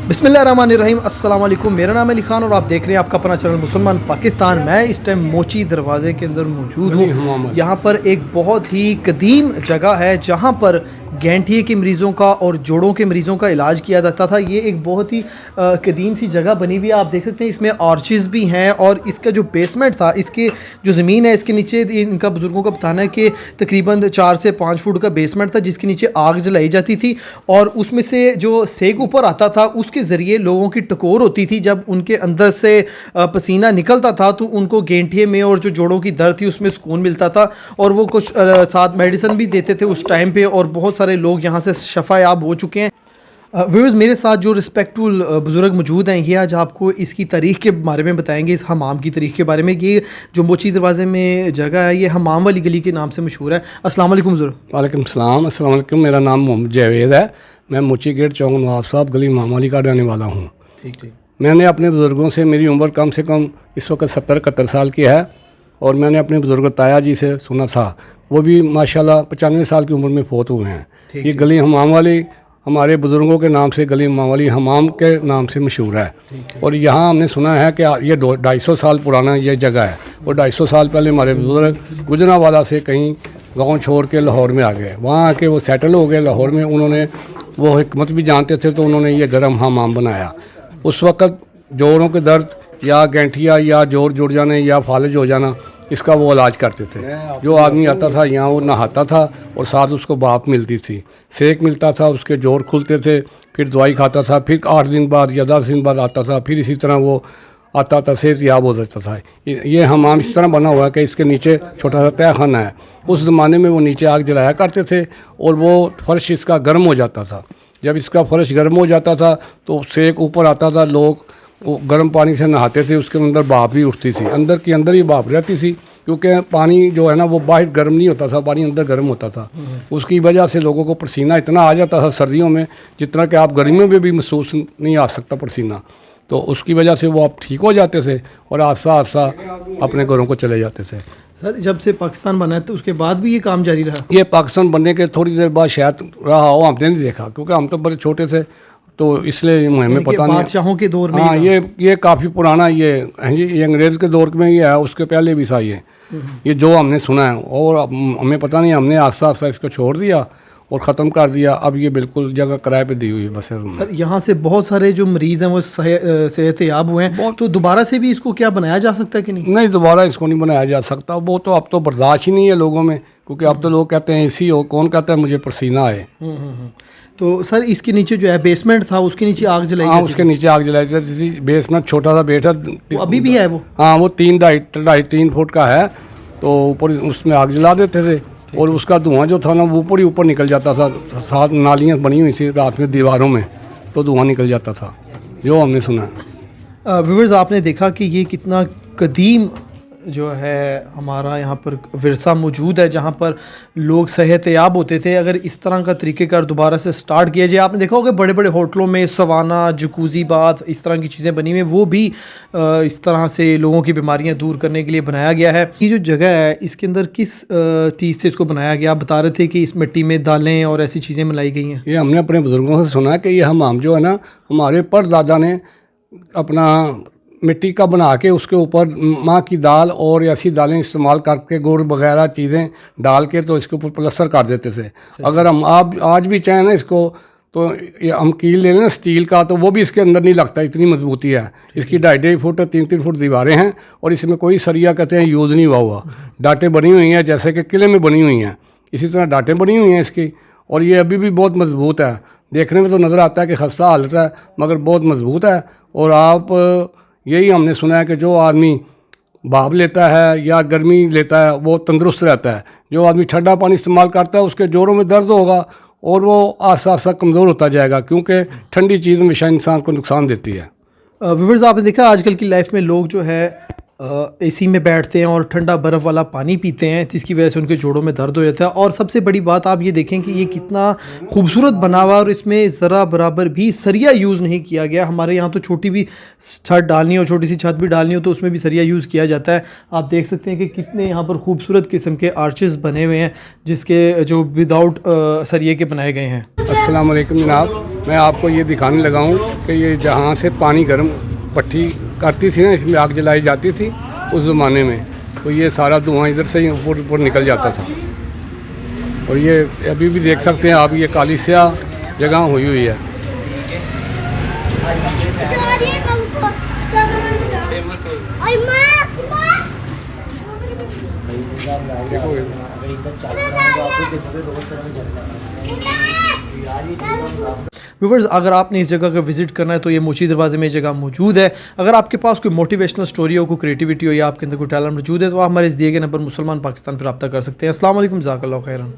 बिस्मिल्लाहिर्रहमानिर्रहीम, अस्सलाम वालेकुम। मेरा नाम है अली खान और आप देख रहे हैं आपका अपना चैनल मुसलमान पाकिस्तान। मैं इस टाइम मोची दरवाज़े के अंदर मौजूद हूँ। यहाँ पर एक बहुत ही कदीम जगह है जहाँ पर गैंठिए के मरीज़ों का और जोड़ों के मरीज़ों का इलाज किया जाता था। ये एक बहुत ही कदीम सी जगह बनी हुई है। आप देख सकते हैं इसमें आर्चेस भी हैं और इसका जो बेसमेंट था, इसके जो ज़मीन है इसके नीचे इनका बुज़ुर्गों का बताना है कि तकरीबन 4 से 5 फुट का बेसमेंट था जिसके नीचे आग जलाई जाती थी और उसमें से जो सेक ऊपर आता था उसके ज़रिए लोगों की टकोर होती थी। जब उनके अंदर से पसीना निकलता था तो उनको गेंठिए में और जो जोड़ों की दर्द थी उसमें सुकून मिलता था और वो कुछ साथ मेडिसिन भी देते थे उस टाइम पे और बहुत सारे लोग यहाँ से शफायाब हो चुके हैं। व्यूअर्स, मेरे साथ जो रिस्पेक्टफुल बुज़ुर्ग मौजूद हैं ये आज आपको इसकी तारीख़ के बारे में बताएंगे, इस हमाम की तारीख़ के बारे में। ये जो मोची दरवाज़े में जगह है ये हमाम वाली गली के नाम से मशहूर है। अस्सलाम वालेकुम बुज़ुर्ग। वालेकुम सलाम। अस्सलाम वालेकुम। मेरा नाम मोहम्मद जावेद है। मैं मोची गेट चौक नवाब साहब गली हमाम वाली का रहने वाला हूँ। ठीक। मैंने अपने बुज़ुर्गों से, मेरी उम्र कम से कम इस वक्त 70-71 साल की है और मैंने अपने बुज़ुर्ग ताया जी से सुना था, वो भी माशाल्लाह 95 साल की उम्र में फ़ौत हुए हैं। ये गली हमाम वाली हमारे बुज़ुर्गों के नाम से, गली हमाम वाली हमाम के नाम से मशहूर है। और यहाँ हमने सुना है कि ये 250 साल पुराना ये जगह है और 250 साल पहले हमारे बुज़ुर्ग गुजरांवाला से कहीं गांव छोड़ के लाहौर में आ गए। वहाँ आके वो सेटल हो गए लाहौर में। उन्होंने वो हिकमत भी जानते थे तो उन्होंने ये गर्म हमाम बनाया। उस वक़्त जोड़ों के दर्द या गैंठिया या जोड़ जुड़ जाने या फालज हो जाना, इसका वो इलाज करते थे। जो आदमी आता था यहाँ वो नहाता था और साथ उसको भाप मिलती थी, सेक मिलता था, उसके जोड़ खुलते थे, फिर दवाई खाता था, फिर 8 दिन बाद या 10 दिन बाद आता था, फिर इसी तरह वो आता था, सेहतयाब हो जाता था। ये हमाम इस तरह बना हुआ है कि इसके नीचे छोटा सा तह खाना है। उस ज़माने में वो नीचे आग जलाया करते थे और वो फर्श इसका गर्म हो जाता था। जब इसका फर्श गर्म हो जाता था तो सेक ऊपर आता था, लोग वो गर्म पानी से नहाते थे, उसके अंदर भाप भी उठती थी, अंदर की अंदर ही भाप रहती थी, क्योंकि पानी जो है ना वो बाहर गर्म नहीं होता था, पानी अंदर गर्म होता था। उसकी वजह से लोगों को पसीना इतना आ जाता था सर्दियों में जितना कि आप गर्मियों में भी महसूस नहीं आ सकता पसीना। तो उसकी वजह से वो आप ठीक हो जाते थे और आस्ता आस्ता अपने घरों को चले जाते थे। सर, जब से पाकिस्तान बना है तो उसके बाद भी ये काम जारी रहा? ये पाकिस्तान बनने के थोड़ी देर बाद शायद रहा हो, हमने नहीं देखा क्योंकि हम तो बड़े छोटे थे, तो इसलिए हमें पता नहीं। बादशाहों के दौर में? हाँ, ये काफ़ी पुराना ये है जी, ये अंग्रेज़ के दौर में ये है, उसके पहले भी था ये जो हमने सुना है। और हमें पता नहीं, हमने आस्ता आस्ता इसको छोड़ दिया और ख़त्म कर दिया। अब ये बिल्कुल जगह किराए पे दी हुई है बस। सर, यहाँ से बहुत सारे जो मरीज़ हैं वो सेहतयाब हुए हैं, तो दोबारा से भी इसको क्या बनाया जा सकता है कि नहीं? नहीं, दोबारा इसको नहीं बनाया जा सकता। वो तो अब तो बर्दाश्त ही नहीं है लोगों में, क्योंकि अब तो लोग कहते हैं एसी हो, कौन कहता है मुझे पसीना आए। तो सर, इसके नीचे जो है बेसमेंट था उसके नीचे आग जलाई? हाँ, उसके नीचे आग जलाई जाती थी। बेसमेंट छोटा सा बेट है, वो अभी भी है वो? हाँ, वो 3-3 फुट का है, तो ऊपर उसमें आग जला देते थे और उसका धुआं जो था ना वो ऊपर ही ऊपर निकल जाता था। साथ नालियाँ बनी हुई थी रात में दीवारों में, तो धुआं निकल जाता था, जो हमने सुना है। व्यूअर्स, आपने देखा कि ये कितना कदीम जो है हमारा यहाँ पर विरसा मौजूद है जहाँ पर लोग सेहतयाब होते थे। अगर इस तरह का तरीक़ेकार दोबारा से स्टार्ट किया जाए, आपने देखा होगा बड़े बड़े होटलों में सवाना, जकूज़ी बाथ, इस तरह की चीज़ें बनी हुई हैं, वो भी इस तरह से लोगों की बीमारियाँ दूर करने के लिए बनाया गया है। ये जो जगह है इसके अंदर किस चीज़ से इसको बनाया गया? आप बता रहे थे कि इस मिट्टी में दालें और ऐसी चीज़ें मिलाई गई हैं। ये हमने अपने बुज़ुर्गों से सुना है कि ये हमाम जो है ना, हमारे परदादा ने अपना मिट्टी का बना के उसके ऊपर माँ की दाल और ऐसी दालें इस्तेमाल करके गुड़ वगैरह चीज़ें डाल के तो इसके ऊपर प्लस्तर कर देते थे। अगर हम आज भी चाहें ना इसको, तो ये हम कील ले लें स्टील का, तो वो भी इसके अंदर नहीं लगता, इतनी मजबूती है इसकी। 2.5 फुट 3-3 फुट दीवारें हैं और इसमें कोई सरिया कहते हैं यूज़ नहीं हुआ। डाटें बनी हुई हैं जैसे कि किले में बनी हुई हैं, इसी तरह डाटें बनी हुई हैं इसकी। और ये अभी भी बहुत मजबूत है, देखने में तो नज़र आता है कि खस्ता हालत है मगर बहुत मजबूत है। और आप यही हमने सुना है कि जो आदमी भाप लेता है या गर्मी लेता है वो तंदुरुस्त रहता है। जो आदमी ठंडा पानी इस्तेमाल करता है उसके जोड़ों में दर्द होगा और वो आस्ता आस्ता कमज़ोर होता जाएगा, क्योंकि ठंडी चीज़ हमेशा इंसान को नुकसान देती है। व्यूअर्स, आपने देखा आजकल की लाइफ में लोग जो है एसी में बैठते हैं और ठंडा बर्फ़ वाला पानी पीते हैं, जिसकी वजह से उनके जोड़ों में दर्द हो जाता है। और सबसे बड़ी बात आप ये देखें कि ये कितना खूबसूरत बना हुआ और इसमें ज़रा बराबर भी सरिया यूज़ नहीं किया गया। हमारे यहाँ तो छोटी भी छत डालनी हो, छोटी सी छत भी डालनी हो तो उसमें भी सरिया यूज़ किया जाता है। आप देख सकते हैं कि कितने यहाँ पर खूबसूरत किस्म के आर्चेस बने हुए हैं जिसके जो विदाउट सरिये के बनाए गए हैं। अस्सलाम वालेकुम जनाब, मैं आपको ये दिखाने लगा हूँ कि ये जहाँ से पानी गर्म भट्टी करती थी ना, इसमें आग जलाई जाती थी उस ज़माने में, तो ये सारा धुआं इधर से ही ऊपर ऊपर निकल जाता था। और ये अभी भी देख सकते हैं आप, ये काली स्याह जगह हुई हुई है। व्यूवर्स, अगर आपने इस जगह का विजिट करना है तो ये मोची दरवाजे में ये जगह मौजूद है। अगर आपके पास कोई मोटिवेशनल स्टोरी हो, कोई क्रिएटिविटी हो या आपके अंदर कोई टैलेंट मौजूद है तो आप हमारे इस दिए गए नंबर मुसलमान पाकिस्तान पर रब्ता कर सकते हैं। अस्सलाम वालेकुम, जज़ाकल्लाहु खैरन।